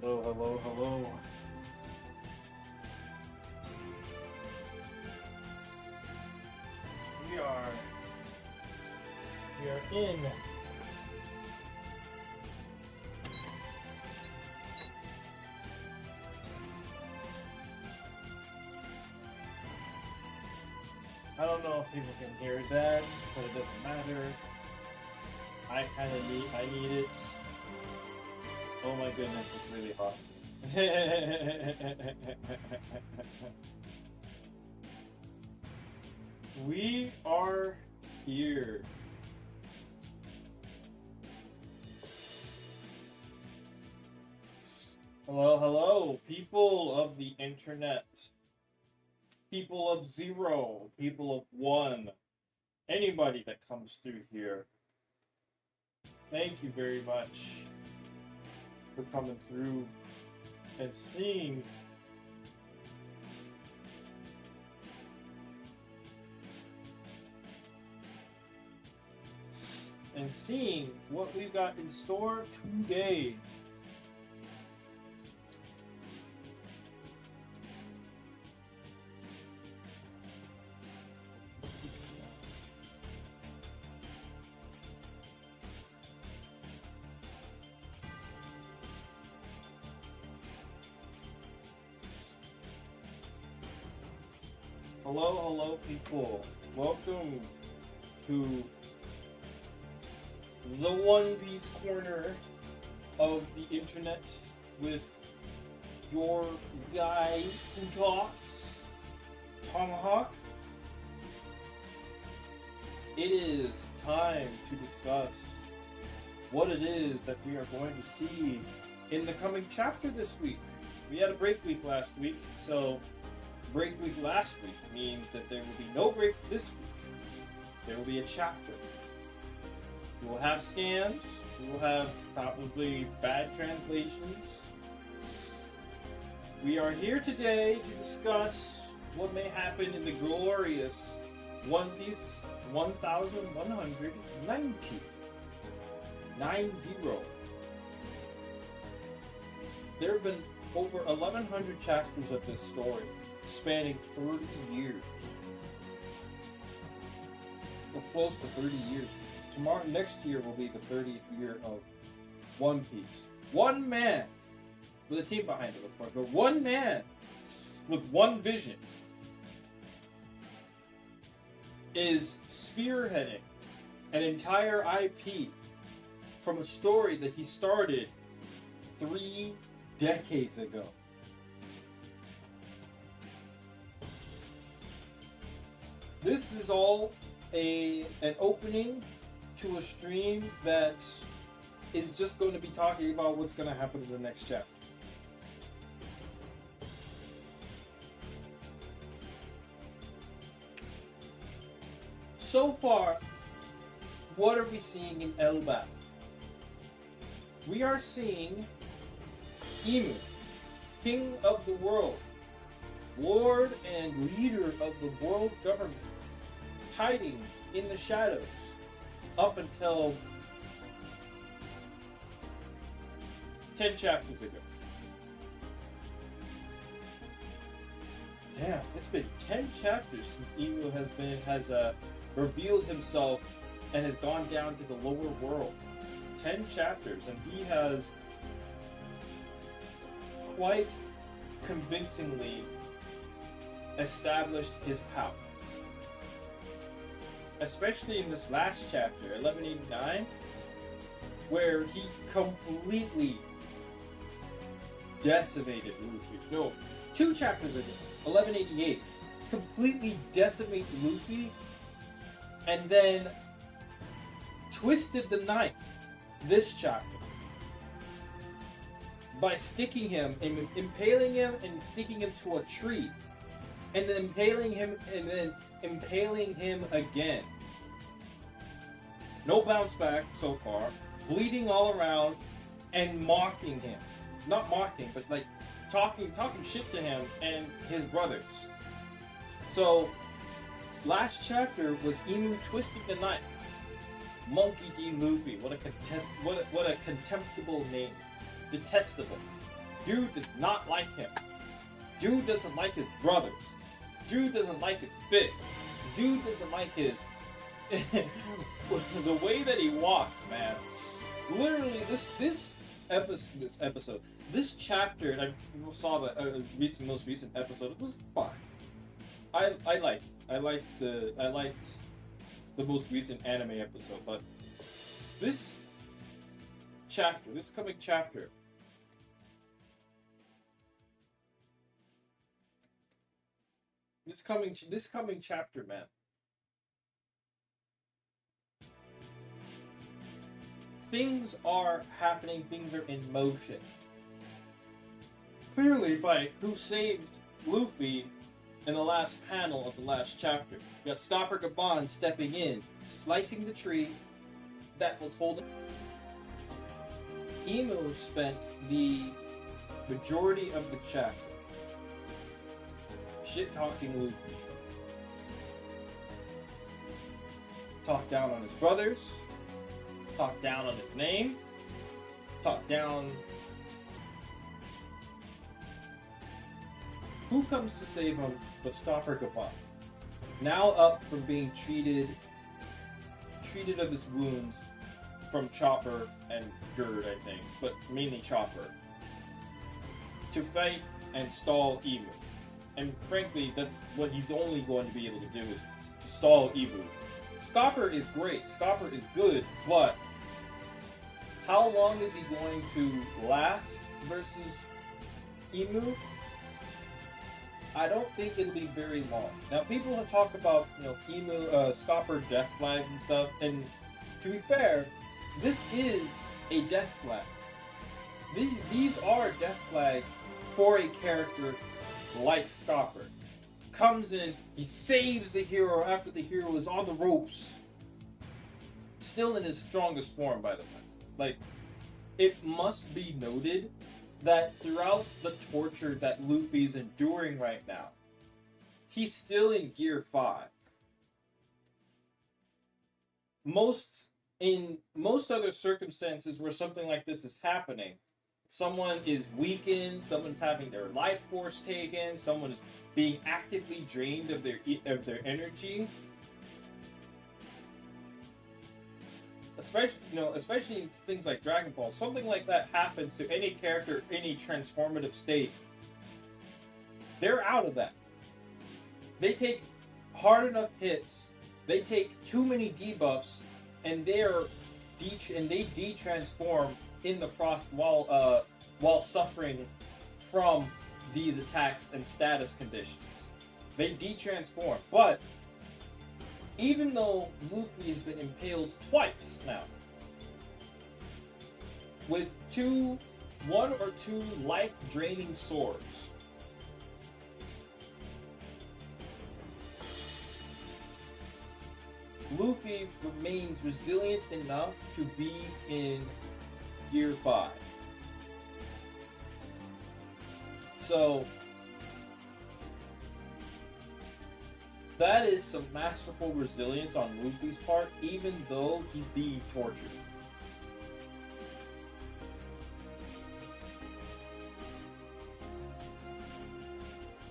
Hello, hello, hello. We are in I don't know if people can hear that, but it doesn't matter. I need it. Oh my goodness, it's really hot. We are here. Hello, hello, people of the internet. People of zero, people of one, anybody that comes through here. Thank you very much for coming through and seeing what we got in store today. Hello, hello, people. Welcome to the One Piece corner of the internet with your guy who talks, Tomahawk. It is time to discuss what it is that we are going to see in the coming chapter this week. We had a break week last week, so break week last week means that there will be no break this week. There will be a chapter. We will have scans. We will have probably bad translations. We are here today to discuss what may happen in the glorious One Piece 1190. 90. There have been over 1,100 chapters of this story, spanning 30 years. Or close to 30 years. Next year will be the 30th year of One Piece. One man, with a team behind it, of course, but one man with one vision is spearheading an entire IP from a story that he started 3 decades ago. This is all an opening to a stream that is just going to be talking about what's going to happen in the next chapter. So far, what are we seeing in Elbaf? We are seeing Imu, king of the world, lord and leader of the world government, hiding in the shadows up until 10 chapters ago. Damn, it's been 10 chapters since Imu has revealed himself and has gone down to the lower world. 10 chapters, and he has quite convincingly established his power. Especially in this last chapter, 1189, where he completely decimated Luffy. No, 2 chapters ago, 1188, completely decimates Luffy, and then twisted the knife this chapter by sticking him and impaling him and sticking him to a tree, and then impaling him again. No bounce back so far, bleeding all around, and mocking him. Not mocking, but like talking shit to him and his brothers. So this last chapter was Imu twisting the knife. Monkey D. Luffy. What a contemptible name. Detestable. Dude does not like him. Dude doesn't like his brothers. Dude doesn't like his fit. Dude doesn't like his... the way that he walks, man. Literally, this chapter, and I saw the most recent episode, it was fine. I liked the most recent anime episode, but this coming chapter, man. Things are happening, things are in motion. Clearly by who saved Luffy in the last panel of the last chapter. You got Stopper Gaban stepping in, slicing the tree that was holding... Emu spent the majority of the chapter shit-talking Luffy. Talked down on his brothers, talked down on his name, talked down... Who comes to save him but Stopper Gaban? Now up from being treated of his wounds from Chopper and Gerd, I think, but mainly Chopper, to fight and stall Emu. And frankly, that's what he's only going to be able to do, is to stall Emu. Scopper is great, Scopper is good, but how long is he going to last versus Emu? I don't think it'll be very long. Now, people have talked about, Emu, Scopper death flags and stuff, and to be fair, this is a death flag. These are death flags for a character like Scopper. Comes in, he saves the hero after the hero is on the ropes. Still in his strongest form, by the way. Like, it must be noted that throughout the torture that Luffy's enduring right now, he's still in Gear 5. In most other circumstances where something like this is happening, someone is weakened, someone's having their life force taken, someone is being actively drained of their energy. Especially in things like Dragon Ball, something like that happens to any character, any transformative state. They're out of that. They take hard enough hits, they take too many debuffs, and they de-transform in the process while suffering from these attacks and status conditions. They de-transform, but even though Luffy has been impaled twice now, with one or two life-draining swords, Luffy remains resilient enough to be in Gear 5. So that is some masterful resilience on Luffy's part, even though he's being tortured.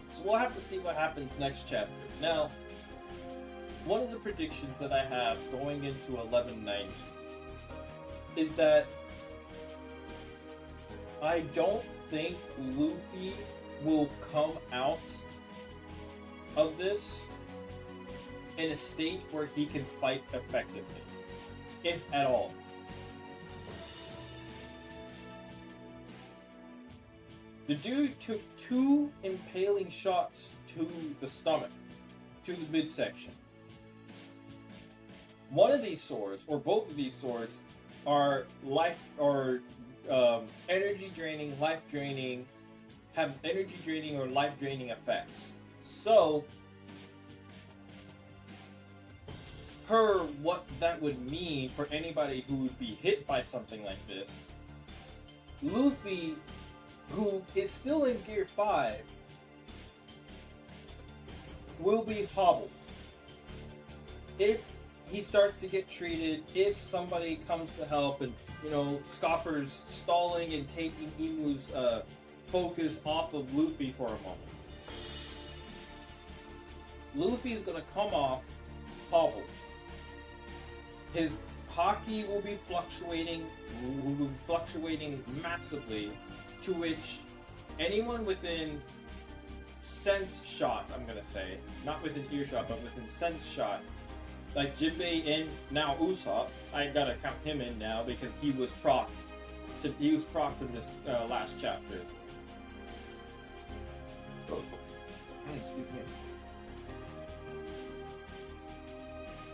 So we'll have to see what happens next chapter. Now, one of the predictions that I have going into 1190 is that I don't think Luffy will come out of this in a state where he can fight effectively, if at all. The dude took 2 impaling shots to the stomach, to the midsection. One of these swords, or both of these swords, are energy draining, life draining, have energy draining or life draining effects. So, what that would mean for anybody who would be hit by something like this, Luffy, who is still in Gear 5, will be hobbled. If he starts to get treated, if somebody comes to help, and Scopper's stalling and taking Emu's focus off of Luffy for a moment. Luffy is going to come off hobbled. His haki will be fluctuating massively, to which anyone within sense shot, I'm going to say, not within earshot, but within sense shot, like Jinbei and now Usopp, I gotta count him in now because he was procced. He was procced in this last chapter. Excuse me.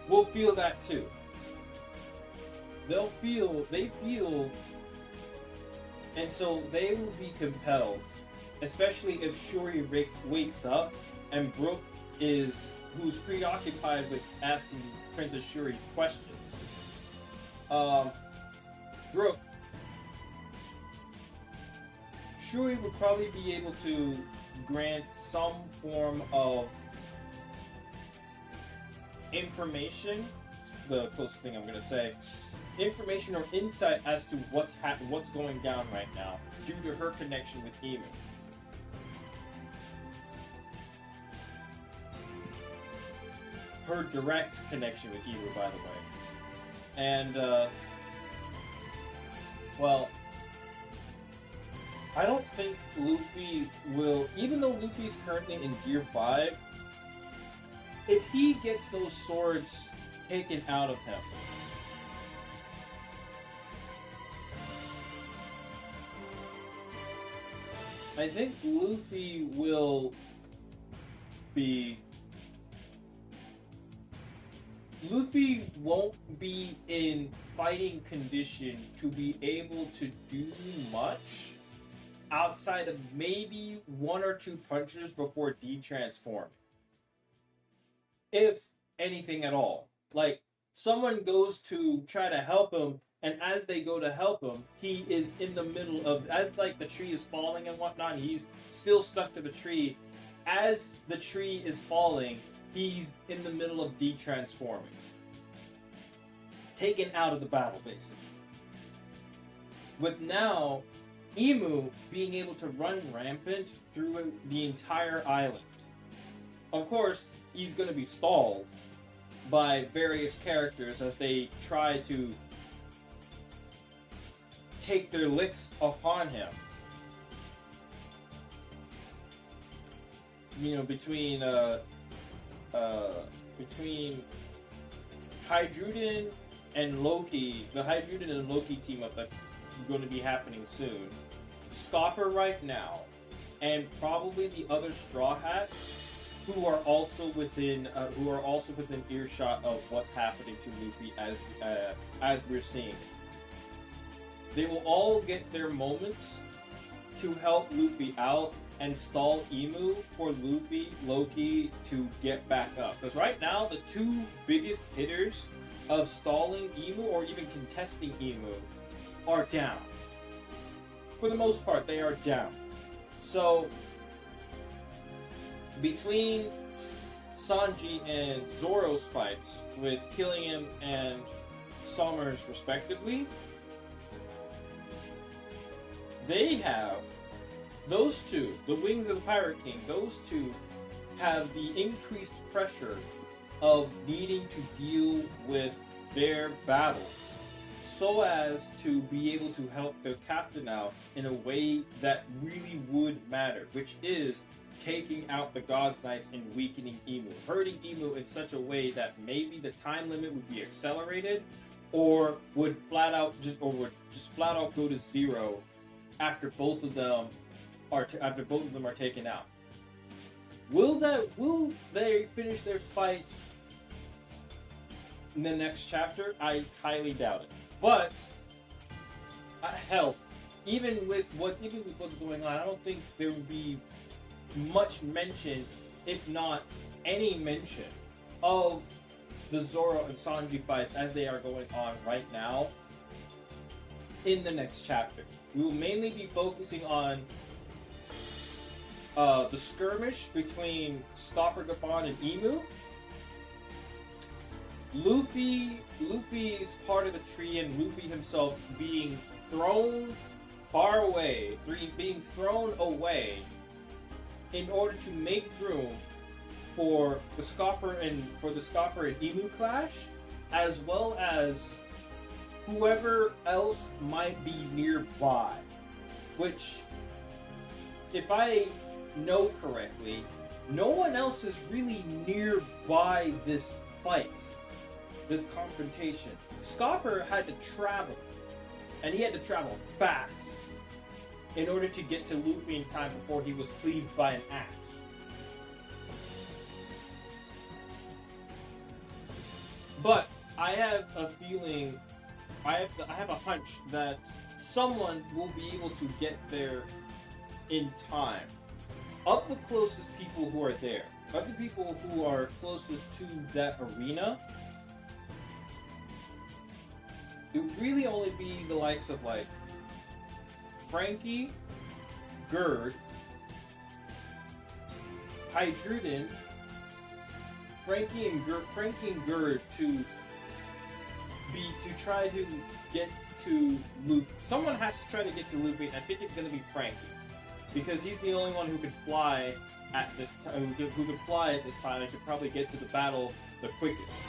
We'll feel that too. They feel, and so they will be compelled, especially if Shuri wakes up and Brook who's preoccupied with asking Princess Shuri questions. Shuri would probably be able to grant some form of information, the closest thing I'm going to say, information or insight as to what's going down right now, due to her connection with Imu. Her direct connection with Imu, by the way. And, well, I don't think Luffy will, even though Luffy's currently in Gear 5, if he gets those swords taken out of him, I think Luffy will be... Luffy won't be in fighting condition to be able to do much outside of maybe 1 or 2 punches before de-transforming. If anything at all. Like, someone goes to try to help him, and as they go to help him, he is in the middle of, as like the tree is falling and whatnot, he's still stuck to the tree. As the tree is falling, he's in the middle of de-transforming. Taken out of the battle, basically. With now, Imu being able to run rampant through the entire island. Of course, he's going to be stalled by various characters as they try to take their licks upon him. You know, between Hydruden and Loki, the Hydruden and Loki team up that's going to be happening soon. Stopper right now, and probably the other Straw Hats, who are also within earshot of what's happening to Luffy as we're seeing. They will all get their moments to help Luffy out and stall Imu for Loki to get back up. Because right now, the 2 biggest hitters of stalling Imu or even contesting Imu are down. For the most part, they are down. So, between Sanji and Zoro's fights with Killian and Summers respectively, they have those 2, the Wings of the Pirate King, those 2 have the increased pressure of needing to deal with their battles so as to be able to help their captain out in a way that really would matter, which is taking out the God's Knights and weakening Imu, hurting Imu in such a way that maybe the time limit would be accelerated, or would flat out go to 0 after both of them are taken out. Will they finish their fights in the next chapter? I highly doubt it. But hell, even with what's going on, I don't think there would be much mention, if not any mention, of the Zoro and Sanji fights as they are going on right now in the next chapter. We will mainly be focusing on the skirmish between Scoffer Gapon and Imu. Luffy's part of the tree and Luffy himself being thrown far away, being thrown away in order to make room for the Scopper and Emu clash, as well as whoever else might be nearby. Which, if I know correctly, no one else is really nearby this fight, this confrontation. Scopper had to travel, and he had to travel fast in order to get to Luffy in time before he was cleaved by an axe. But I have a feeling, I have a hunch that someone will be able to get there in time. Of the closest people who are there, of the people who are closest to that arena, it would really only be the likes of like Franky, Gerd, Hydruden, Franky and Gerd to try to get to Luffy. Someone has to try to get to Luffy, and I think it's going to be Franky, because he's the only one who could fly at this time. Who could fly at this time and could probably get to the battle the quickest.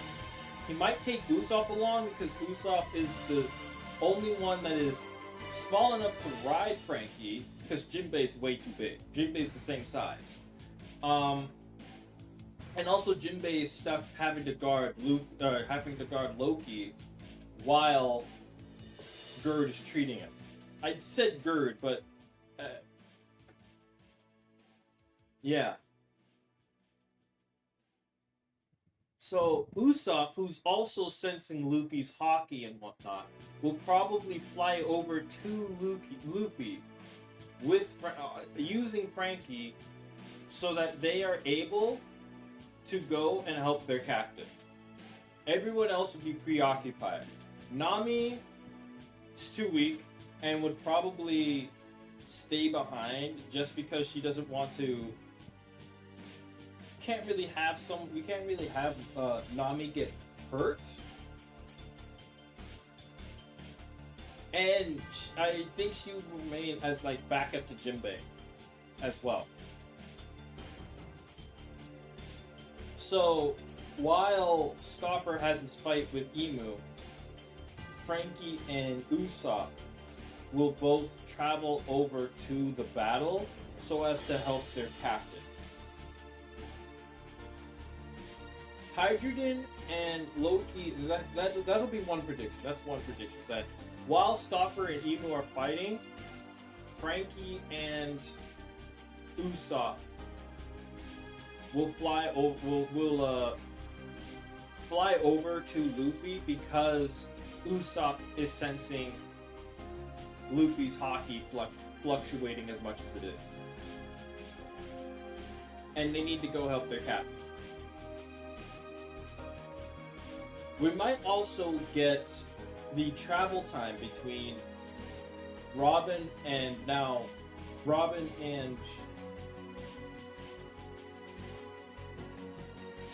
He might take Usopp along because Usopp is the only one that is small enough to ride Franky, because Jinbei's way too big. Jinbei's the same size. And also Jinbei is stuck having to guard Loki while Gerd is treating him. I said Gerd, but yeah. So Usopp, who's also sensing Luffy's hockey and whatnot, will probably fly over to Luffy with using Franky, so that they are able to go and help their captain. Everyone else would be preoccupied. Nami is too weak and would probably stay behind just because she doesn't want to. We can't really have Nami get hurt. And I think she would remain as like backup to Jinbei as well. So while Scopper has his fight with Emu, Franky and Usopp will both travel over to the battle so as to help their captain. Hydruden and Loki, that'll be one prediction. That's one prediction. That while Scopper and Emu are fighting, Franky and Usopp will fly over to Luffy, because Usopp is sensing Luffy's hockey fluctuating as much as it is. And they need to go help their captain. We might also get the travel time between Robin and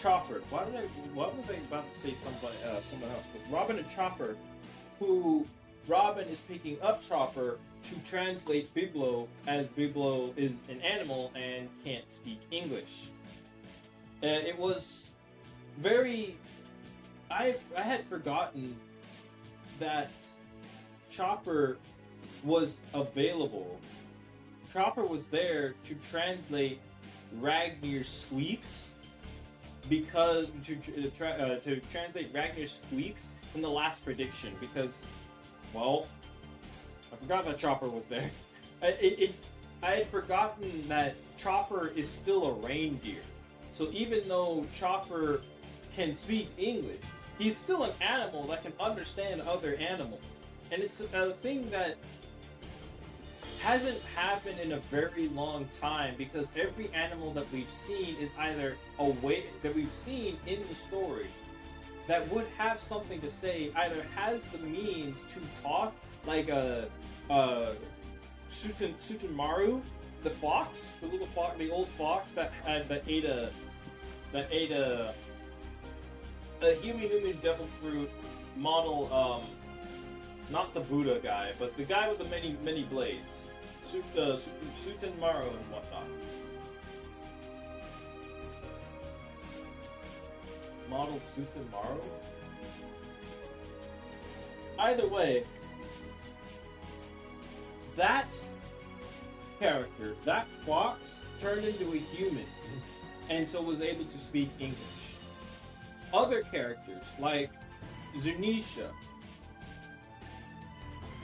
Chopper. What was I about to say? Someone else. But Robin and Chopper, who Robin is picking up Chopper to translate Biblo, as Biblo is an animal and can't speak English. It was very. I had forgotten that Chopper was available. Chopper was there to translate Ragnar squeaks, because to translate Ragnar squeaks in the last prediction, because, well, I forgot that Chopper was there. I had forgotten that Chopper is still a reindeer. So even though Chopper can speak English, he's still an animal that can understand other animals. And it's a thing that hasn't happened in a very long time, because every animal that we've seen is either that we've seen in the story that would have something to say, either has the means to talk, like Sutenmaru, the fox, the little fox, the old fox that ate a human devil fruit model Not the Buddha guy, but the guy with the many blades. Sutenmaru and whatnot. Model Sutenmaru? Either way, that character, that fox, turned into a human, and so was able to speak English. Other characters, like Zunisha,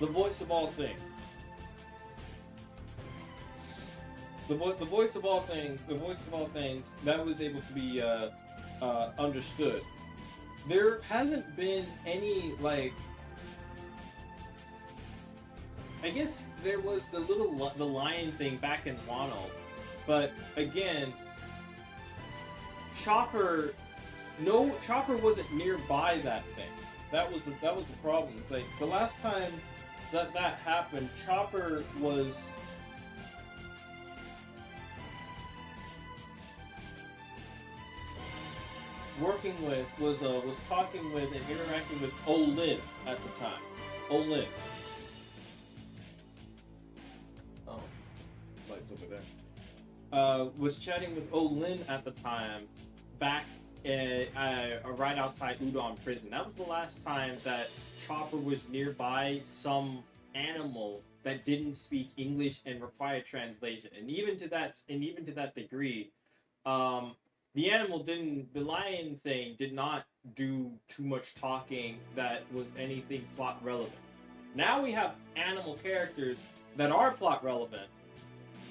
the voice of all things. The voice of all things that was able to be understood. There hasn't been any, like, I guess there was the lion thing back in Wano, but again, Chopper wasn't nearby that thing. That was the problem. It's like the last time that happened, Chopper was talking with and interacting with Olin at the time. Olin. Oh, lights over there. Was chatting with Olin at the time, back right outside Udon Prison. That was the last time that Chopper was nearby some animal that didn't speak English and required translation. And even to that degree, the lion thing did not do too much talking that was anything plot relevant. Now we have animal characters that are plot relevant,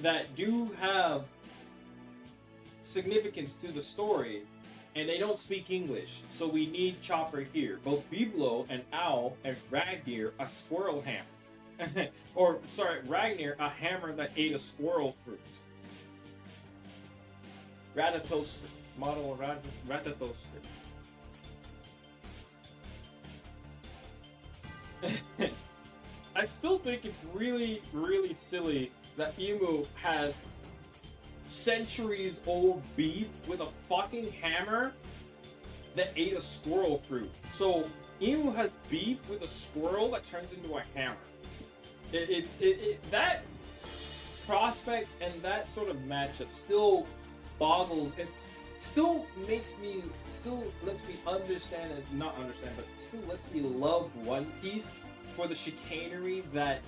that do have significance to the story, and they don't speak English, so we need Chopper here. Both Biblo and Owl and Ragnir, a squirrel hammer. Ragnir, a hammer that ate a squirrel fruit. Ratatoaster. Model Ratatoaster. I still think it's really, really silly that Emu has centuries-old beef with a fucking hammer that ate a squirrel fruit. So Emu has beef with a squirrel that turns into a hammer. That prospect and that sort of matchup still boggles. It still lets me understand, and not understand, but still lets me love One Piece for the chicanery that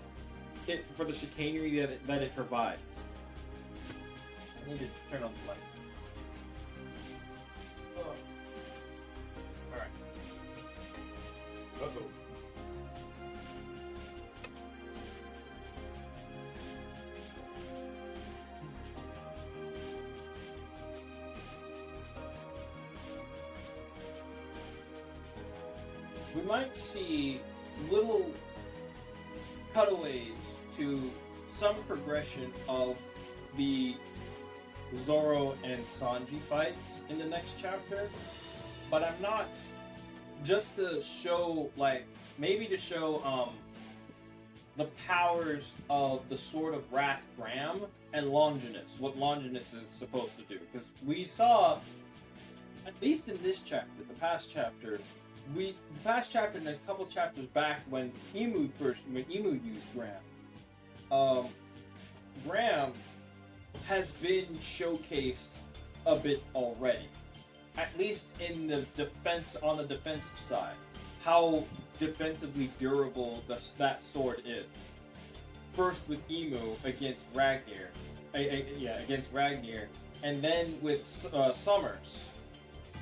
it provides. I need to turn on the light. Oh. Alright. Uh-oh. We might see little cutaways to some progression of the Zoro and Sanji fights in the next chapter, but I'm not, just to show, the powers of the Sword of Wrath Graham and Longinus, what Longinus is supposed to do, because we saw, at least in this chapter, the past chapter and a couple chapters back when Emu used Graham, Graham has been showcased a bit already, at least in the on the defensive side, how defensively durable that sword is. First with Emu against Ragnir, and then with Summers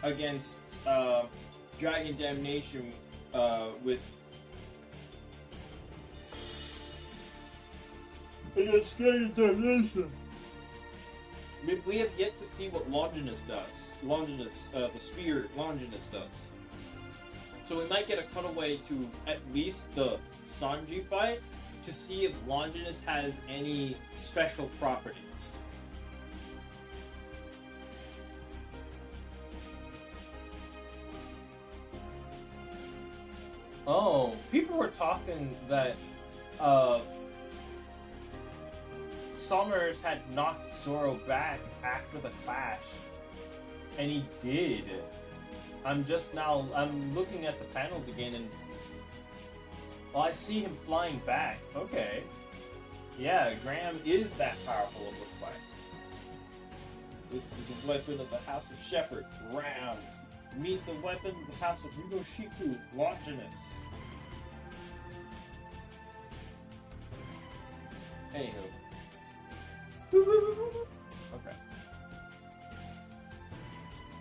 against Dragon Damnation against Dragon Damnation. We have yet to see what Longinus does. The spear Longinus does. So we might get a cutaway to at least the Sanji fight to see if Longinus has any special properties. Oh, people were talking that Summers had knocked Zoro back after the clash, and he did. I'm looking at the panels again, and Well, I see him flying back. Okay. Yeah, Graham is that powerful, it looks like. This is the weapon of the House of Shepherd, Graham. Meet the weapon of the House of Mugoshiku, Longinus. Anywho. Okay.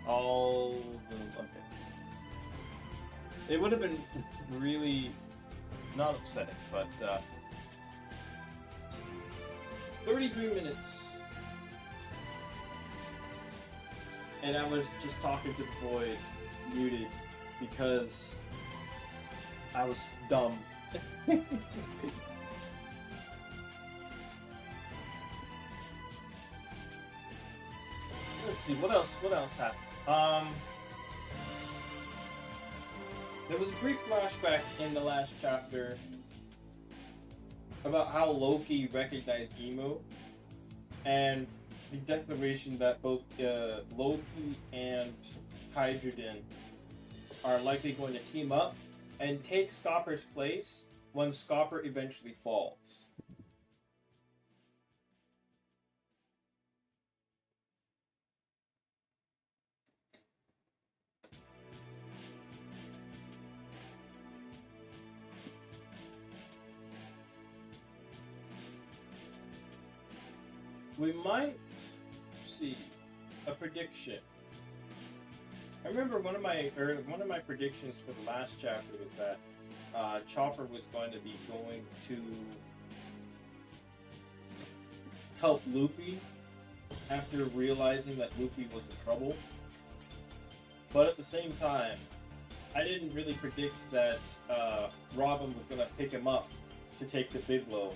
Okay. It would have been really not upsetting, but 33 minutes. And I was just talking to the boy muted because I was dumb. Let's see, what else happened? There was a brief flashback in the last chapter about how Loki recognized Emu, and the declaration that both Loki and Hydrodin are likely going to team up and take Scopper's place when Scopper eventually falls. We might see a prediction. I remember one of my predictions for the last chapter was that Chopper was going to be going to help Luffy after realizing that Luffy was in trouble. But at the same time, I didn't really predict that Robin was going to pick him up to take the Biglow.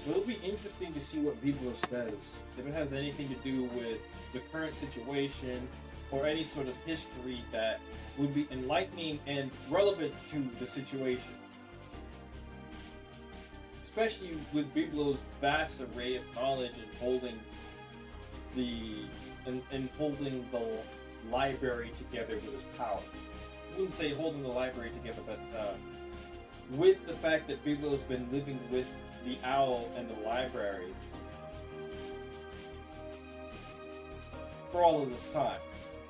It'll be interesting to see what Biglow says, if it has anything to do with the current situation or any sort of history that would be enlightening and relevant to the situation. Especially with Biglow's vast array of knowledge and holding the library together with his powers. I wouldn't say holding the library together, but with the fact that Biglow's been living with the owl and the library for all of this time,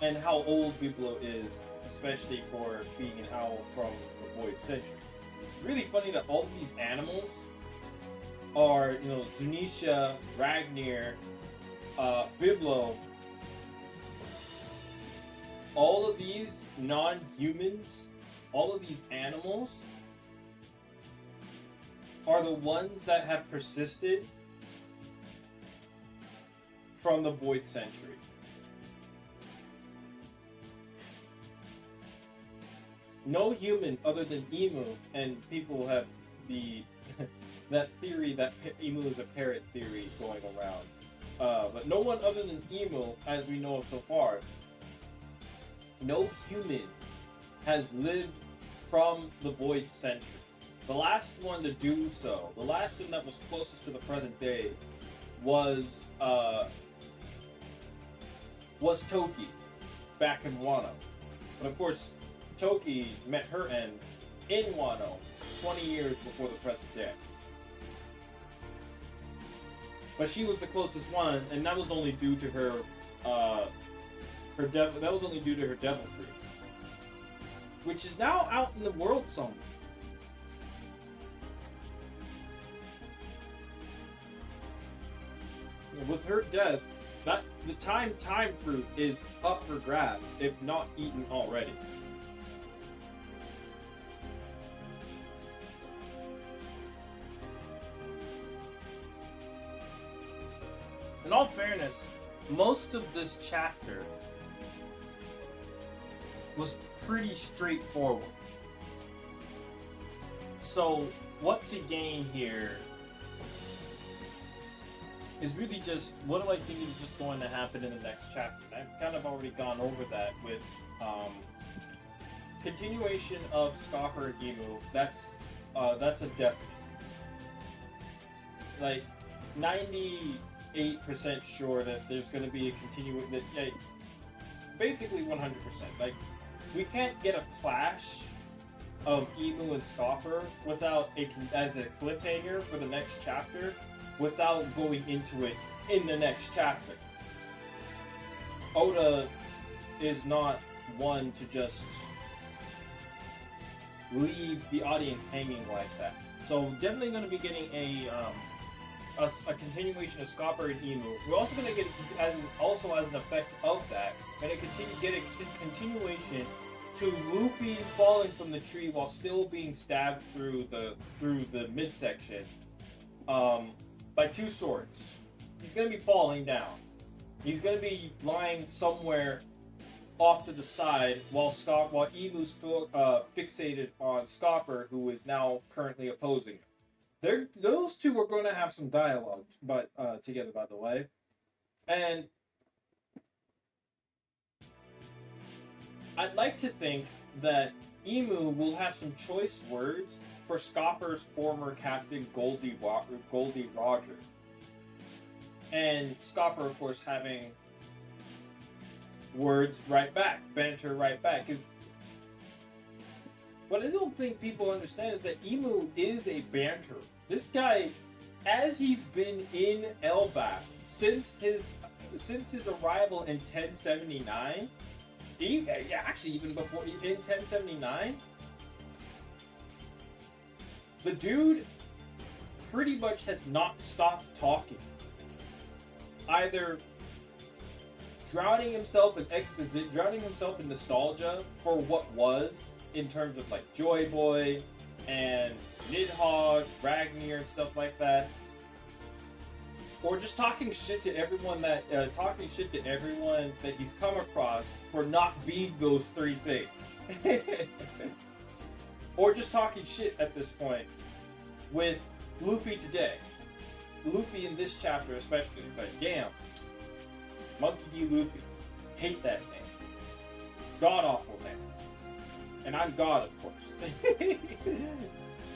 and how old Biglow is, especially for being an owl from the Void Century. It's really funny that all of these animals are, Zunisha, Ragnar, Biglow. All of these non-humans, all of these animals are the ones that have persisted from the Void Century. No human other than Emu, and people have that theory that Emu is a parrot theory going around. But no one other than Emu, as we know of so far, no human has lived from the Void Century. The last one to do so, the last one that was closest to the present day, was Toki back in Wano. But of course, Toki met her end in Wano 20 years before the present day. But she was the closest one, and that was only due to her devil fruit, which is now out in the world somewhere. With her death, the time fruit is up for grabs, if not eaten already. In all fairness, most of this chapter was pretty straightforward. So, what to gain here is really just, what do I think is just going to happen in the next chapter? And I've kind of already gone over that with continuation of Scopper and Emu. That's That's a definite. Like, 98% sure that there's going to be a continuing. That basically 100%. Like, we can't get a clash of Emu and Scopper without as a cliffhanger for the next chapter, without going into it in the next chapter. Oda is not one to just leave the audience hanging like that. So definitely going to be getting a continuation of Scopper and Emu. We're also going to get as an effect of that, going to get a continuation to Luffy falling from the tree while still being stabbed through the midsection by two swords. He's going to be falling down. He's going to be lying somewhere off to the side while Emu's fixated on Scopper, who is now currently opposing him. Those two are going to have some dialogue, together, by the way, and I'd like to think that Emu will have some choice words for Scopper's former captain Goldie Roger, and Scopper, of course, having words right back, banter right back. Because what I don't think people understand is that Emu is a banterer. This guy, as he's been in Elbaf since his arrival in 1079, actually even before in 1079, the dude pretty much has not stopped talking. Either drowning himself in nostalgia for what was, in terms of like Joy Boy and Nidhogg, Ragnar, and stuff like that, or just talking shit to everyone that he's come across for not being those three things, or just talking shit at this point with Luffy today. Luffy in this chapter especially, it's like, damn, Monkey D. Luffy, hate that name, god awful name, and I'm God, of course.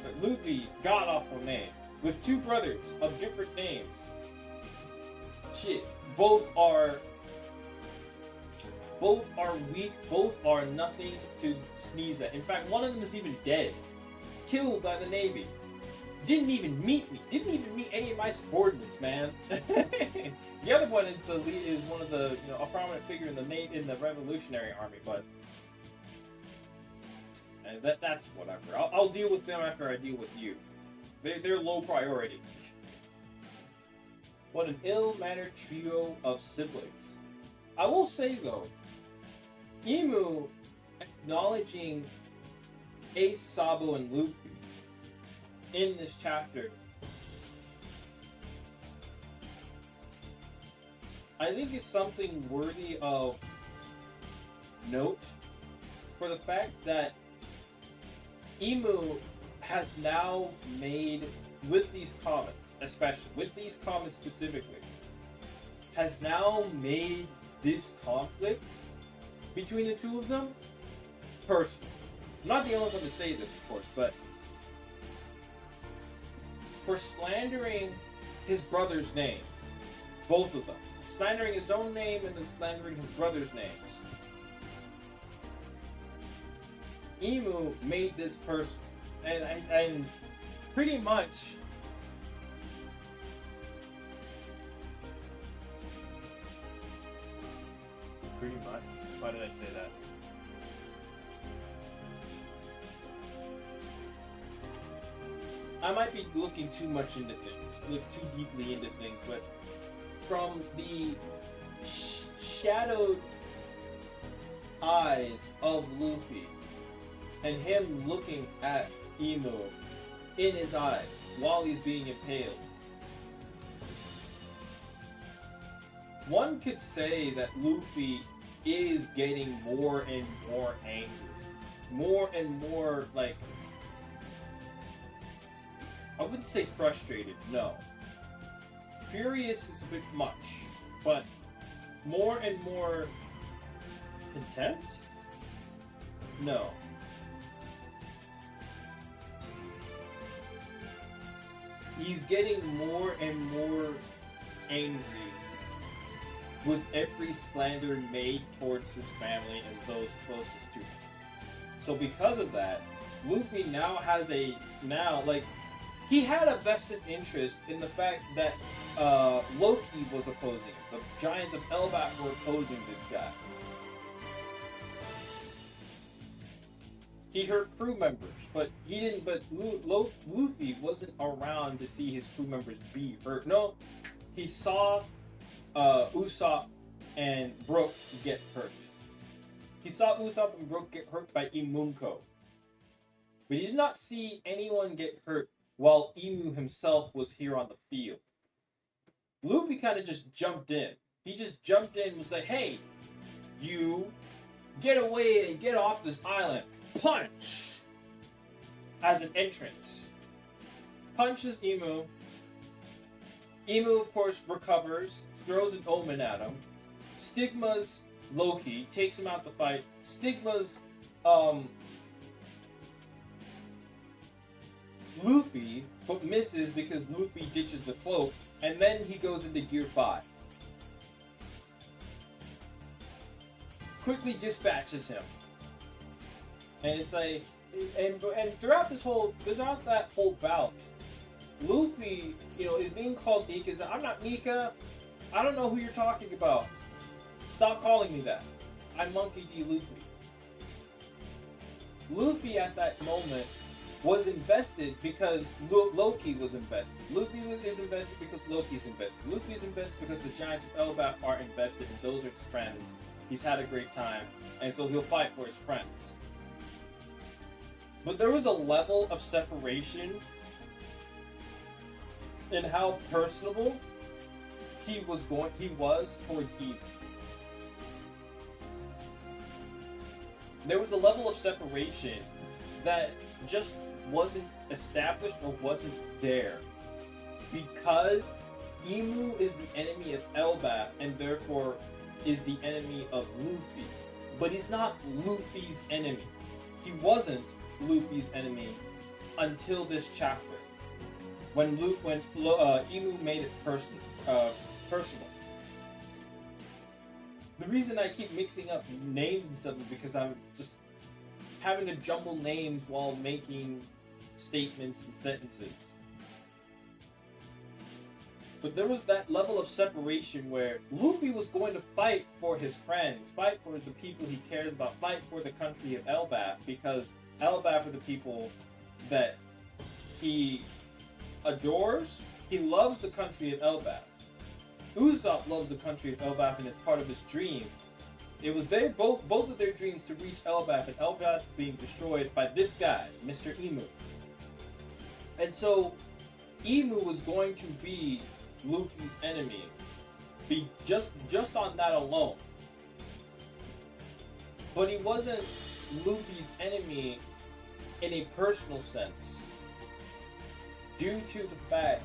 But Luffy, god awful name, with two brothers of different names. Shit, both are weak, both are nothing to sneeze at. In fact, one of them is even dead, killed by the Navy. Didn't even meet me. Didn't even meet any of my subordinates, man. The other one is one of the a prominent figure in the Revolutionary Army, but that's whatever. I'll deal with them after I deal with you. They're low priority. What an ill-mannered trio of siblings. I will say though, Emu acknowledging Ace, Sabo, and Luffy in this chapter, I think is something worthy of note, for the fact that Emu has now made, with these comments, especially with these comments specifically, has now made this conflict between the two of them personal. I'm not the only one to say this, of course, but for slandering his brother's names, both of them, slandering his own name and then slandering his brother's names, Emu made this personal, and pretty much why did I say that? I might be looking too much into things, look too deeply into things, but from the shadowed eyes of Luffy and him looking at Emu in his eyes while he's being impaled, one could say that Luffy is getting more and more angry, more and more, like, I wouldn't say frustrated, no. Furious is a bit much, but more and more contempt? No. he's getting more and more angry with every slander made towards his family and those closest to him. So because of that, Luffy now has he had a vested interest in the fact that Loki was opposing him. The Giants of Elbaf were opposing this guy. He hurt crew members, but he didn't. But Luffy wasn't around to see his crew members be hurt. No, he saw Usopp and Brook get hurt. He saw Usopp and Brook get hurt by Imunko, but he did not see anyone get hurt while Imu himself was here on the field. Luffy kind of just jumped in. He just jumped in and was like, "Hey, you get away and get off this island." Punch! As an entrance. Punches Imu. Imu, of course, recovers, throws an omen at him. Stigma's Loki, takes him out the fight. Stigma's Luffy, but misses because Luffy ditches the cloak, and then he goes into Gear 5. Quickly dispatches him. And it's like, and throughout that whole bout, Luffy, is being called Nika. He's like, "I'm not Nika. I don't know who you're talking about. Stop calling me that. I'm Monkey D. Luffy." Luffy at that moment was invested because Loki was invested. Luffy is invested because Loki's invested. Luffy is invested because the Giants of Elbaf are invested, and those are his friends. He's had a great time, and so he'll fight for his friends. But there was a level of separation in how personable he was towards Eve. There was a level of separation that just wasn't established or wasn't there. Because Imu is the enemy of Elbaf and therefore is the enemy of Luffy. But he's not Luffy's enemy. He wasn't Luffy's enemy until this chapter, when Imu made it personal. The reason I keep mixing up names and stuff is because I'm just having to jumble names while making statements and sentences. But there was that level of separation where Luffy was going to fight for his friends, fight for the people he cares about, fight for the country of Elbaf, because Elbaf are the people that he adores. He loves the country of Elbaf. Usopp loves the country of Elbaf and is part of his dream. It was both of their dreams to reach Elbaf, and Elbaf being destroyed by this guy, Mr. Imu. And so, Imu was going to be Luffy's enemy, just on that alone. But he wasn't Luffy's enemy in a personal sense, due to the fact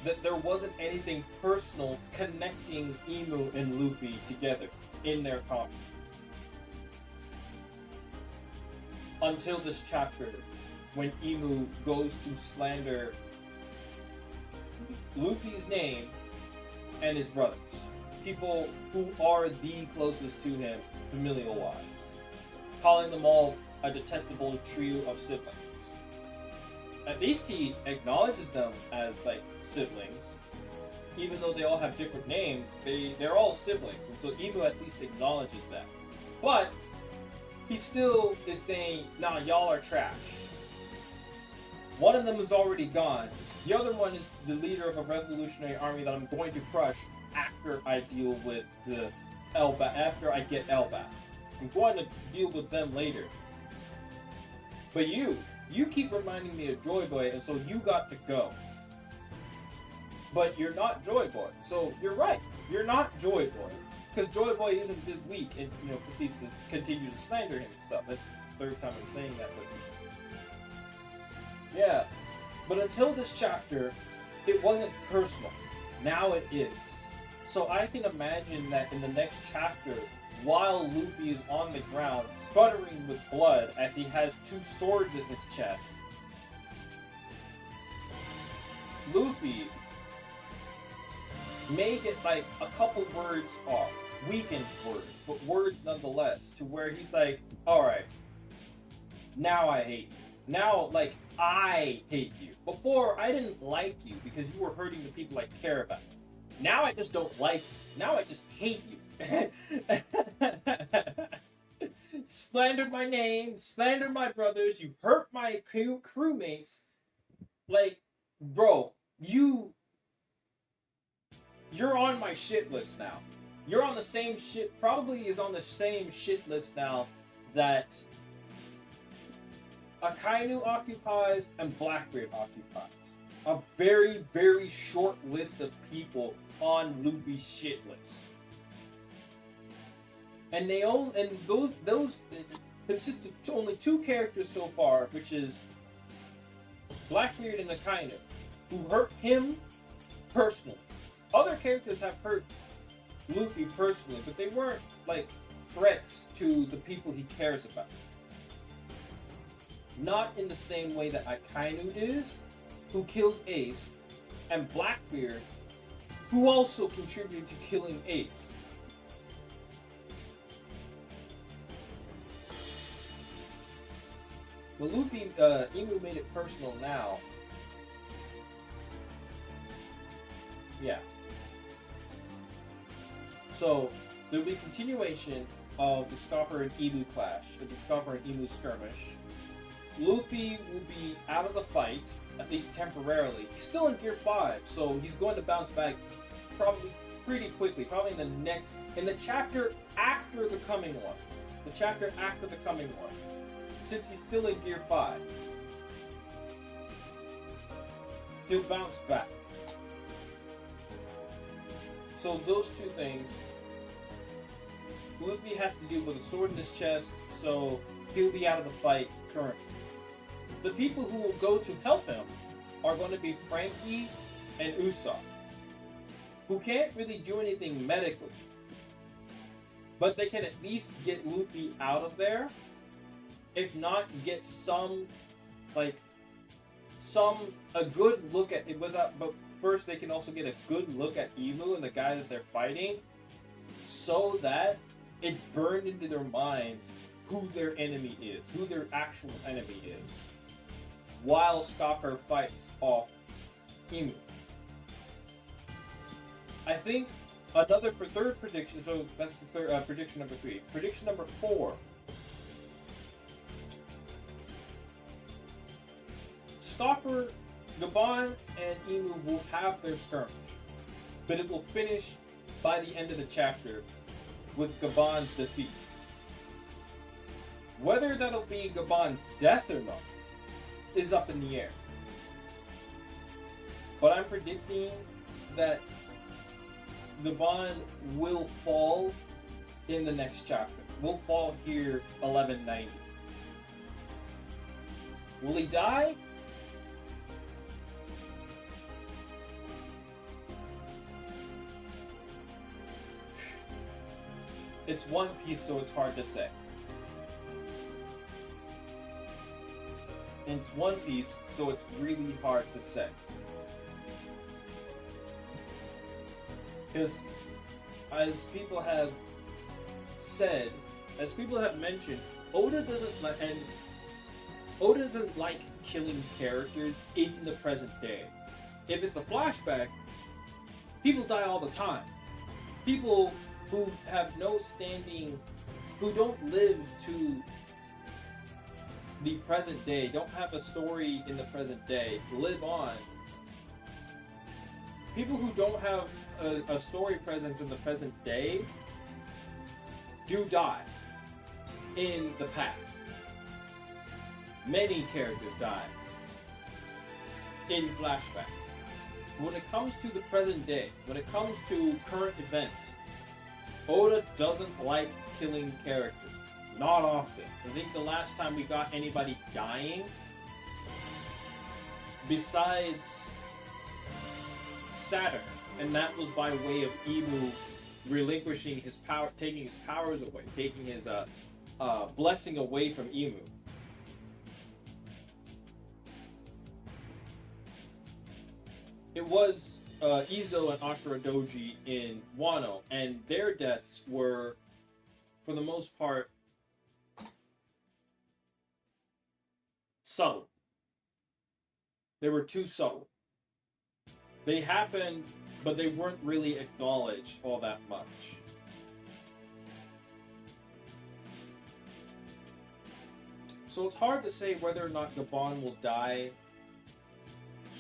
that there wasn't anything personal connecting Imu and Luffy together in their conflict. Until this chapter, when Imu goes to slander Luffy's name and his brothers. People who are the closest to him, familial-wise. Calling them all a detestable trio of siblings. At least he acknowledges them as, siblings. Even though they all have different names, they're all siblings. And so Imu at least acknowledges that. But he still is saying, "Nah, y'all are trash." One of them is already gone. The other one is the leader of a revolutionary army that I'm going to crush after I deal with the Elbaf, after I get Elbaf. I'm going to deal with them later. But you keep reminding me of Joy Boy, and so you got to go. But you're not Joy Boy, so you're right. You're not Joy Boy. Because Joy Boy isn't this weak and, proceeds to continue to slander him and stuff. That's the third time I'm saying that, but yeah. But until this chapter, it wasn't personal. Now it is. So I can imagine that in the next chapter, while Luffy is on the ground, sputtering with blood as he has two swords in his chest, Luffy may get like a couple words off, weakened words, but words nonetheless, to where he's like, alright, now I hate you. Now, like, I hate you. Before, I didn't like you because you were hurting the people I care about. Now I just don't like you. Now I just hate you. Slandered my name, slandered my brothers, you hurt my crewmates. Like, bro, you're on my shit list now. You're on the same shit, probably is on the same shit list now that Akainu occupies and Blackbeard occupies. A very, very short list of people on Luffy's shit list. And those consist of only two characters so far, which is Blackbeard and Akainu, who hurt him personally. Other characters have hurt Luffy personally, but they weren't like threats to the people he cares about. Not in the same way that Akainu is, who killed Ace, and Blackbeard, who also contributed to killing Ace. But Luffy, Imu made it personal now. Yeah. So, there'll be a continuation of the Scopper and Imu clash, of the Scopper and Imu skirmish. Luffy will be out of the fight, at least temporarily. He's still in Gear 5, so he's going to bounce back probably pretty quickly. Probably in the chapter after the coming one. The chapter after the coming one. Since he's still in Gear 5. He'll bounce back. So those two things. Luffy has to deal with a sword in his chest, so he'll be out of the fight currently. The people who will go to help him are going to be Frankie and Usopp, who can't really do anything medically, but they can at least get Luffy out of there, if not get a good look at it. But first they can also get a good look at Imu and the guy that they're fighting, so that it's burned into their minds who their enemy is, who their actual enemy is, while Scopper fights off Imu. I think another third prediction, so that's the third, prediction number 3. Prediction number 4. Scopper, Gabon, and Imu will have their skirmish, but it will finish by the end of the chapter with Gabon's defeat. Whether that'll be Gabon's death or not is up in the air. But I'm predicting that Gabon will fall in the next chapter. Will fall here 1190. Will he die? It's One Piece, so it's hard to say. It's One Piece, so it's really hard to say. Because, as people have said, as people have mentioned, Oda doesn't like killing characters in the present day. If it's a flashback, people die all the time. People who have no standing, who don't live to the present day, don't have a story in the present day, live on. People who don't have a story presence in the present day do die in the past. Many characters die in flashbacks. When it comes to the present day, when it comes to current events, Oda doesn't like killing characters. Not often. I think the last time we got anybody dying, besides Saturn, and that was by way of Imu relinquishing his power, taking his powers away, taking his blessing away from Imu. it was Izo and Ashura Doji in Wano, and their deaths were, for the most part, subtle. They were too subtle. They happened, but they weren't really acknowledged all that much. So it's hard to say whether or not Gabon will die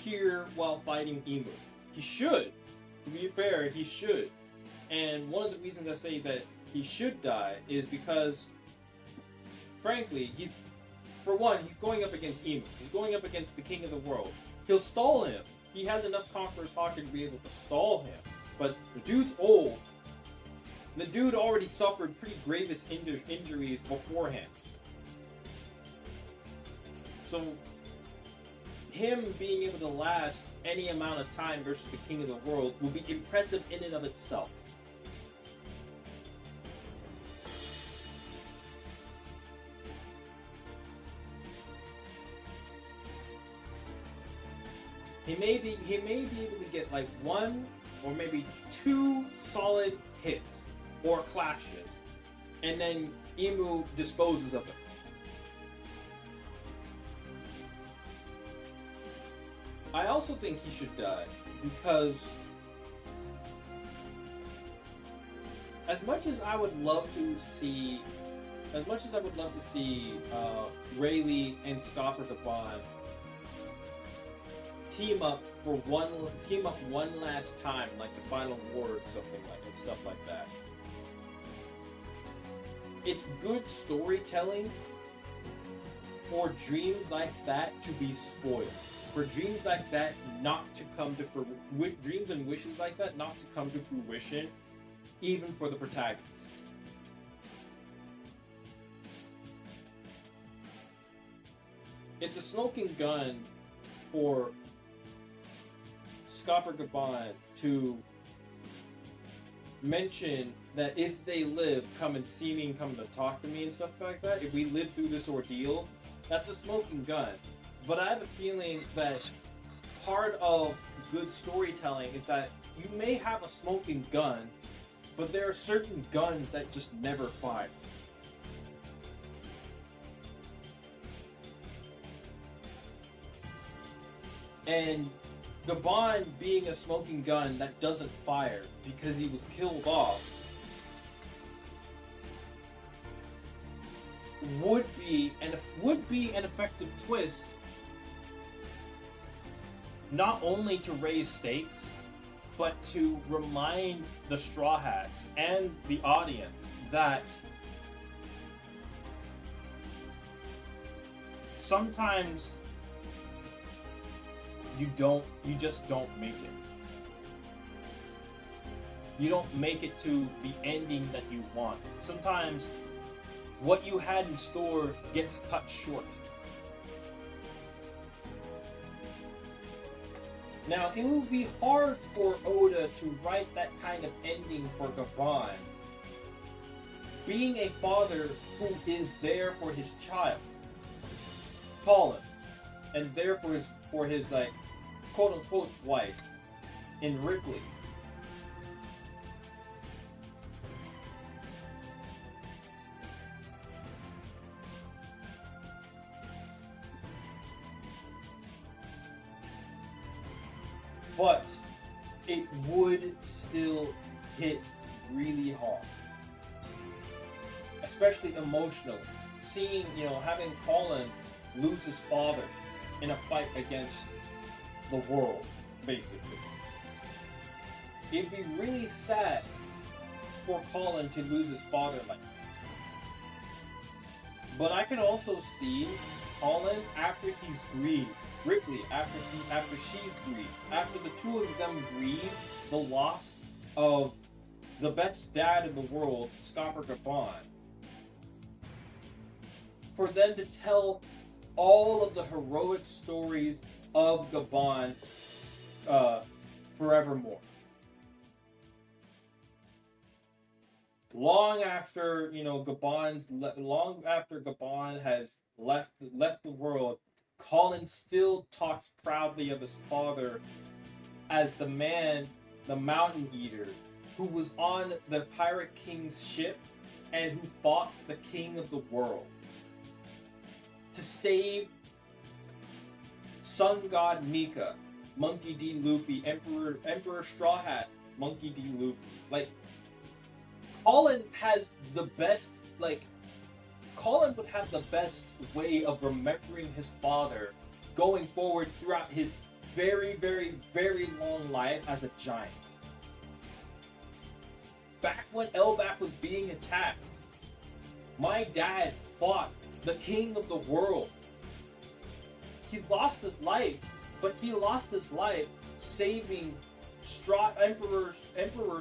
here while fighting Imu. He should. To be fair, he should. And one of the reasons I say that he should die is because, frankly, for one, he's going up against Imu. He's going up against the king of the world. He'll stall him. He has enough Conqueror's Haka to be able to stall him. But the dude's old. The dude already suffered pretty grievous injuries beforehand. So, him being able to last any amount of time versus the king of the world will be impressive in and of itself. He may be able to get like one or maybe two solid hits or clashes, and then Imu disposes of it. I also think he should die because as much as I would love to see Rayleigh and Scopper Gabon team up one last time, like the final war or something like and stuff like that. It's good storytelling for dreams like that to be spoiled. For dreams like that not to come to fruition, dreams and wishes like that not to come to fruition, even for the protagonists. It's a smoking gun for Scopper Gabon to mention that if they live, come and see me and come to talk to me and stuff like that. If we live through this ordeal, that's a smoking gun. But I have a feeling that part of good storytelling is that you may have a smoking gun, but there are certain guns that just never fire. And Gabon being a smoking gun that doesn't fire because he was killed off would be an effective twist, not only to raise stakes, but to remind the Straw Hats and the audience that sometimes you just don't make it. You don't make it to the ending that you want. Sometimes what you had in store gets cut short. Now, it would be hard for Oda to write that kind of ending for Gabon, being a father who is there for his child, Colin, and there for his like quote unquote wife in Ripley. But it would still hit really hard. Especially emotionally. Seeing, having Colin lose his father in a fight against the world, basically. It'd be really sad for Colin to lose his father like this. But I can also see Colin after he's grieved, Ripley after she's grieved, after the two of them grieve the loss of the best dad in the world, Scopper Gabon, for them to tell all of the heroic stories of Gabon forevermore. Long after Gabon has left the world, Colin still talks proudly of his father as the man, the Mountain Eater, who was on the Pirate King's ship and who fought the king of the world to save Sun God Nika, Monkey D. Luffy, Emperor Straw Hat, Monkey D. Luffy. Like, Colin has the best, like, Colin would have the best way of remembering his father going forward throughout his very, very, very long life as a giant. Back when Elbaf was being attacked, my dad fought the king of the world. He lost his life, but he lost his life saving Emperor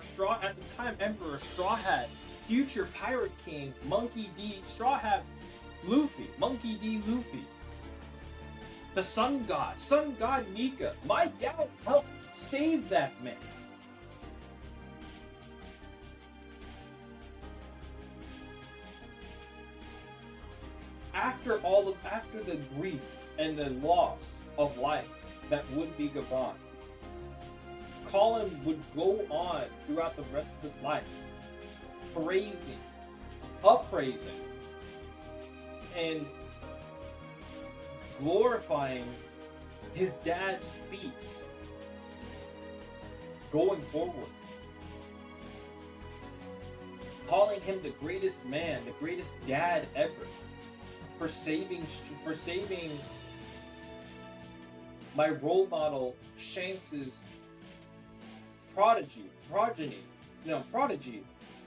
Straw, at the time Emperor Straw Hat, future Pirate King, Monkey D. Straw Hat Luffy, Monkey D. Luffy. The Sun God Nika. My dad helped save that man. After the grief and the loss of life that would be Gabon, Colin would go on throughout the rest of his life, appraising, and glorifying his dad's feats going forward. Calling him the greatest man, the greatest dad ever, for saving my role model Shanks's prodigy,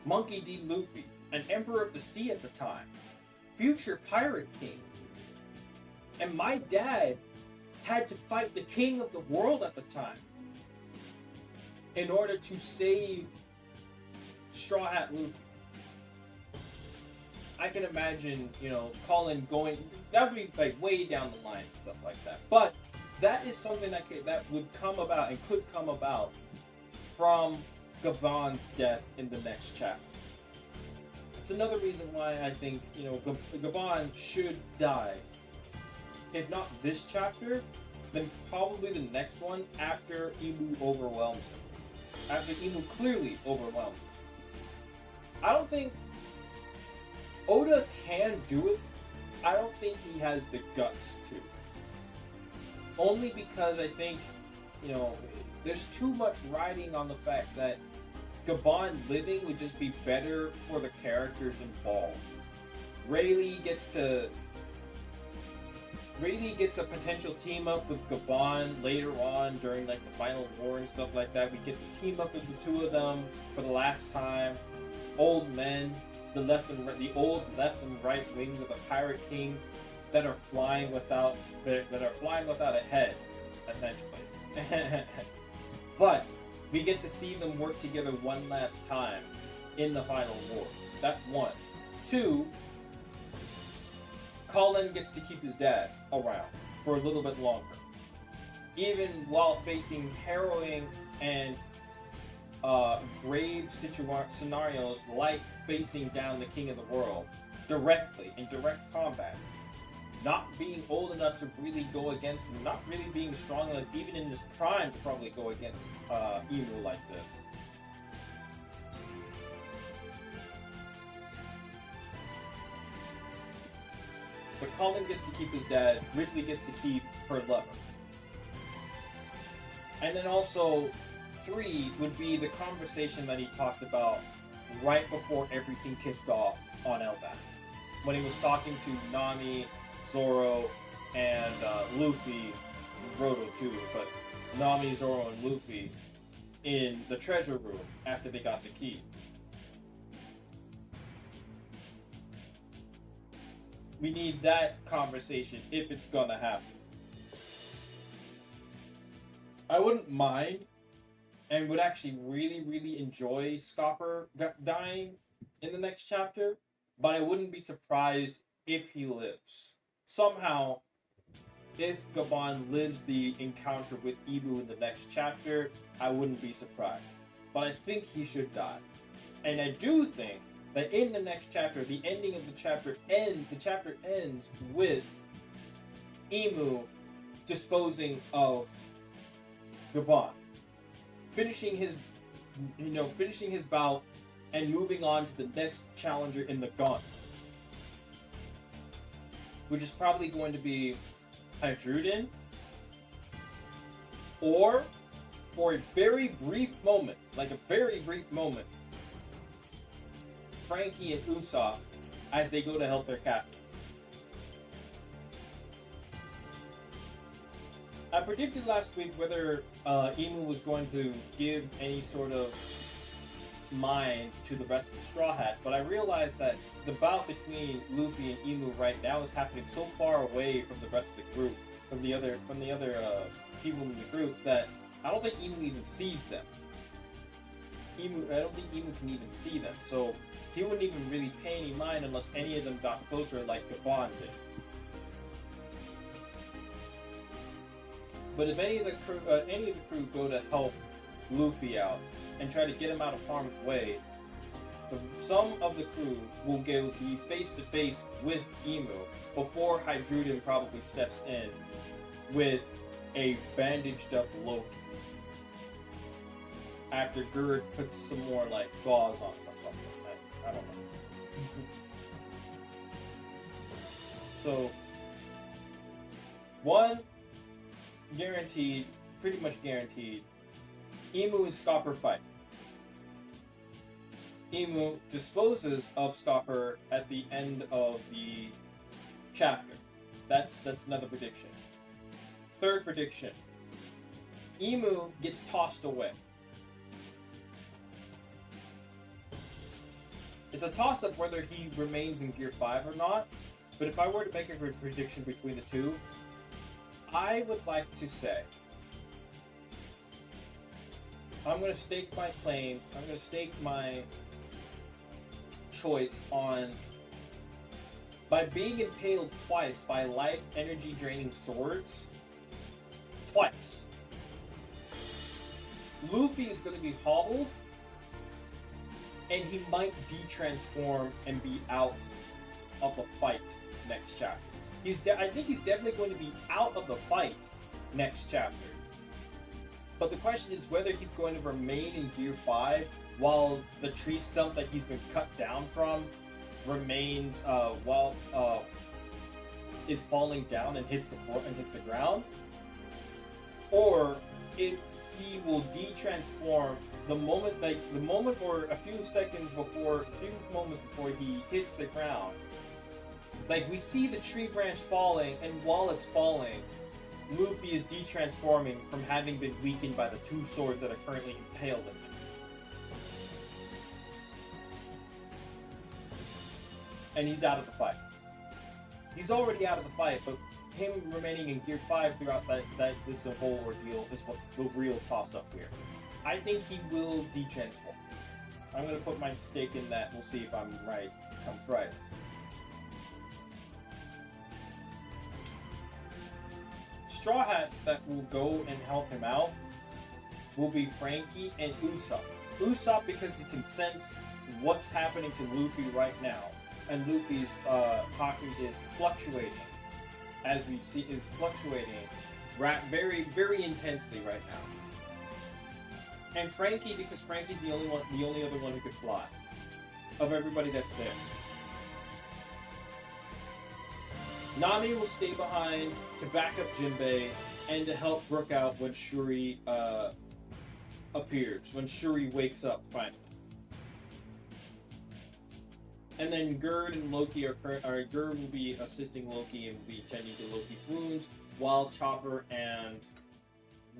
Monkey D. Luffy, an Emperor of the Sea at the time, future Pirate King. And my dad had to fight the king of the world at the time in order to save Straw Hat Luffy. I can imagine, Colin going, that would be like way down the line and stuff like that. But that is something that would come about and could come about from Gabon's death in the next chapter. It's another reason why I think, Gabon should die. If not this chapter, then probably the next one after Imu overwhelms him. After Imu clearly overwhelms him. I don't think Oda can do it. I don't think he has the guts to. Only because I think, there's too much riding on the fact that Gabon living would just be better for the characters involved. Rayleigh gets a potential team up with Gabon later on during like the final war and stuff like that. We get to team up with the two of them for the last time. Old men, the old left and right wings of the Pirate King that are flying without a head, essentially. But we get to see them work together one last time in the final war. That's one. Two, Colin gets to keep his dad around for a little bit longer. Even while facing harrowing and grave scenarios like facing down the King of the World directly in direct combat. Not being old enough to really go against him, not really being strong enough, even in his prime, to probably go against Imu like this. But Colin gets to keep his dad, Ripley gets to keep her lover. And then also, 3 would be the conversation that he talked about right before everything kicked off on Elbaf. When he was talking to Nami, Zoro, and Luffy, Roto too, but Nami, Zoro, and Luffy in the treasure room after they got the key. We need that conversation if it's gonna happen. I wouldn't mind and would actually really, really enjoy Scopper dying in the next chapter, but I wouldn't be surprised if he lives. Somehow, if Gabon lives the encounter with Imu in the next chapter, I wouldn't be surprised. But I think he should die. And I do think that in the next chapter, the ending of the chapter ends with Imu disposing of Gabon. finishing his bout and moving on to the next challenger in the gauntlet, which is probably going to be Hydruden, or for a very brief moment, Franky and Usopp as they go to help their captain. I predicted last week whether Imu was going to give any sort of mind to the rest of the Straw Hats, but I realized that the bout between Luffy and Imu right now is happening so far away from the rest of the group, from the other people in the group, that I don't think Imu even sees them. I don't think Imu can even see them, so he wouldn't even really pay any mind unless any of them got closer like Gabon did. But if any of the crew go to help Luffy out and try to get him out of harm's way, some of the crew will be face to face with Imu before Hydruden probably steps in with a bandaged up Loki. After Gerd puts some more like gauze on him or something. I don't know. So, one guaranteed, pretty much guaranteed, Imu and Scopper fight. Imu disposes of Scopper at the end of the chapter. That's another prediction. Third prediction. Imu gets tossed away. It's a toss-up whether he remains in Gear 5 or not, but if I were to make a prediction between the two, I would like to say, I'm going to stake my claim, I'm going to stake my choice on, by being impaled twice by life energy draining swords, twice, Luffy is going to be hobbled, and he might de-transform and be out of the fight next chapter. I think he's definitely going to be out of the fight next chapter. But the question is whether he's going to remain in Gear 5 while the tree stump that he's been cut down from remains is falling down and hits the floor and hits the ground, or if he will de-transform the moment or a few moments before he hits the ground. Like, we see the tree branch falling, and while it's falling, Luffy is de-transforming from having been weakened by the two swords that are currently impaled him. And he's out of the fight. He's already out of the fight, but him remaining in Gear 5 throughout this whole ordeal is what's the real toss-up here. I think he will de-transform. I'm going to put my stake in that. We'll see if I'm right come Friday. Straw Hats that will go and help him out will be Franky and Usopp. Usopp because he can sense what's happening to Luffy right now, and Luffy's hockey is fluctuating, as we see, is fluctuating very, very intensely right now. And Franky because Franky's the only other one who could fly of everybody that's there. Nami will stay behind to back up Jinbei and to help Brook out when Shuri appears, when Shuri wakes up finally. And then Gerd and Loki Gerd will be assisting Loki and will be tending to Loki's wounds, while Chopper and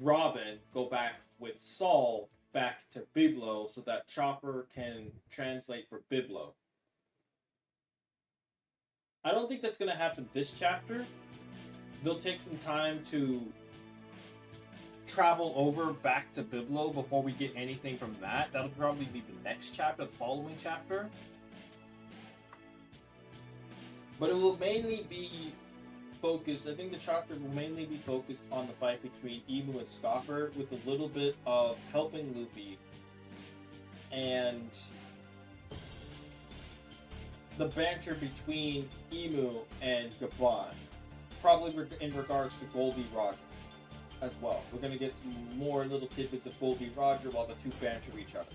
Robin go back with Saul back to Biblo so that Chopper can translate for Biblo. I don't think that's going to happen this chapter. They'll take some time to travel over back to Biblo before we get anything from that. That'll probably be the next chapter, the following chapter. But it will mainly be focused, I think the chapter will mainly be focused on the fight between Imu and Scopper, with a little bit of helping Luffy and the banter between Imu and Gabon, probably in regards to Goldie Roger. as well. We're gonna get some more little tidbits of Goldie Roger while the two banter each other.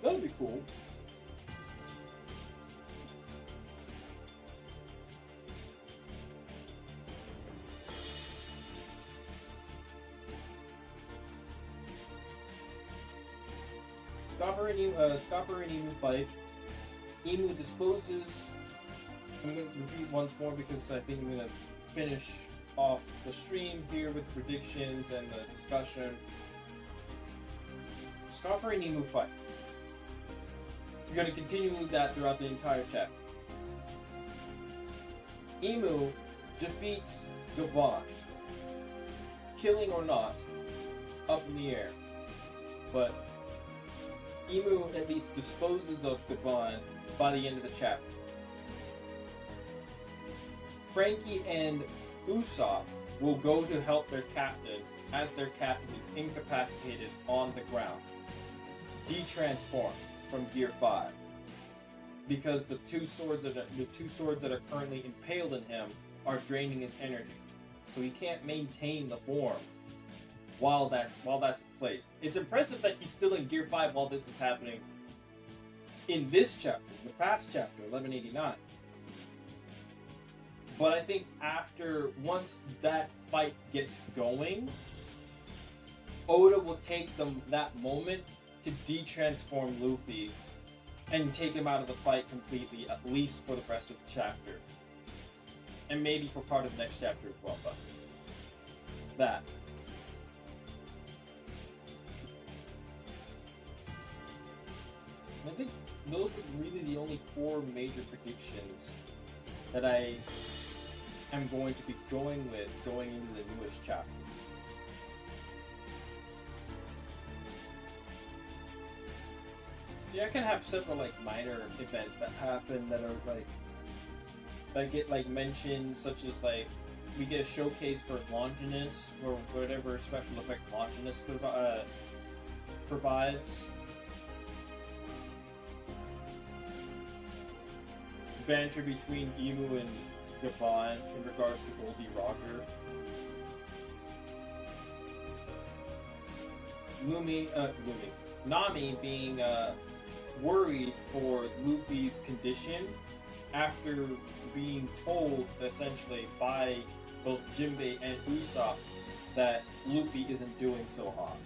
That'll be cool. Scopper and Emu fight. Emu disposes. I'm going to repeat once more because I think I'm going to finish off the stream here with the predictions and the discussion. Scopper and Emu fight. We're going to continue that throughout the entire chapter. Emu defeats Gaban. Killing or not, up in the air. But Emu at least disposes of Gaban by the end of the chapter. Frankie and Usopp will go to help their captain as their captain is incapacitated on the ground. De-transformed from Gear 5. Because the two swords that are currently impaled in him are draining his energy. So he can't maintain the form while that's in place. It's impressive that he's still in Gear 5 while this is happening in this chapter, the past chapter, 1189. But I think once that fight gets going, Oda will take that moment to de-transform Luffy and take him out of the fight completely, at least for the rest of the chapter. And maybe for part of the next chapter as well, but that. I think those are really the only 4 major predictions that I am going to be going with going into the newest chapter. Yeah, I can have several minor events that happen that are that get mentioned, such as we get a showcase for Longinus or whatever special effect Longinus provides. Banter between Emu and Gaban in regards to Goldie Roger. Nami being worried for Luffy's condition after being told essentially by both Jinbei and Usopp that Luffy isn't doing so hot.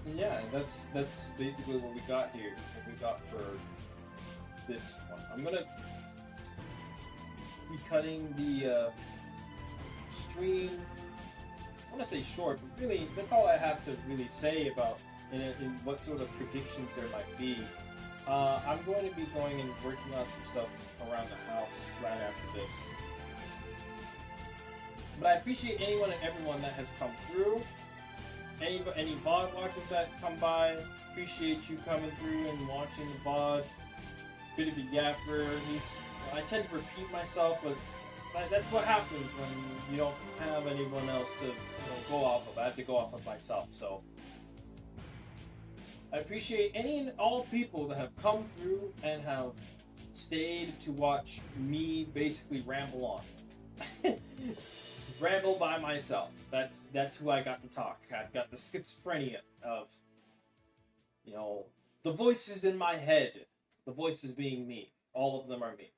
And yeah, that's basically what we got here. What we got for this one. I'm gonna be cutting the stream. I want to say short, but really, that's all I have to really say about in what sort of predictions there might be. I'm going to be going and working on some stuff around the house right after this. But I appreciate anyone and everyone that has come through. Any VOD watchers that come by, appreciate you coming through and watching the VOD. Bit of a yapper. I tend to repeat myself, but that's what happens when you don't have anyone else to go off of. I have to go off of myself, so I appreciate any and all people that have come through and have stayed to watch me basically ramble on. Ramble by myself. That's who I got to talk. I've got the schizophrenia of, the voices in my head. The voices being me. All of them are me.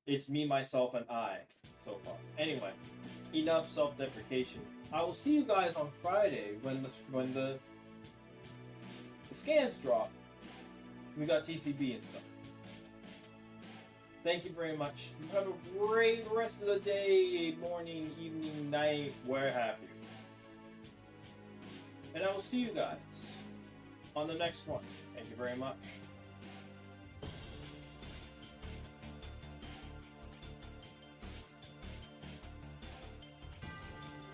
It's me, myself, and I so far. Anyway, enough self-deprecation. I will see you guys on Friday when the scans drop. We got TCB and stuff. Thank you very much. You have a great rest of the day, morning, evening, night, where have you. And I will see you guys on the next one. Thank you very much.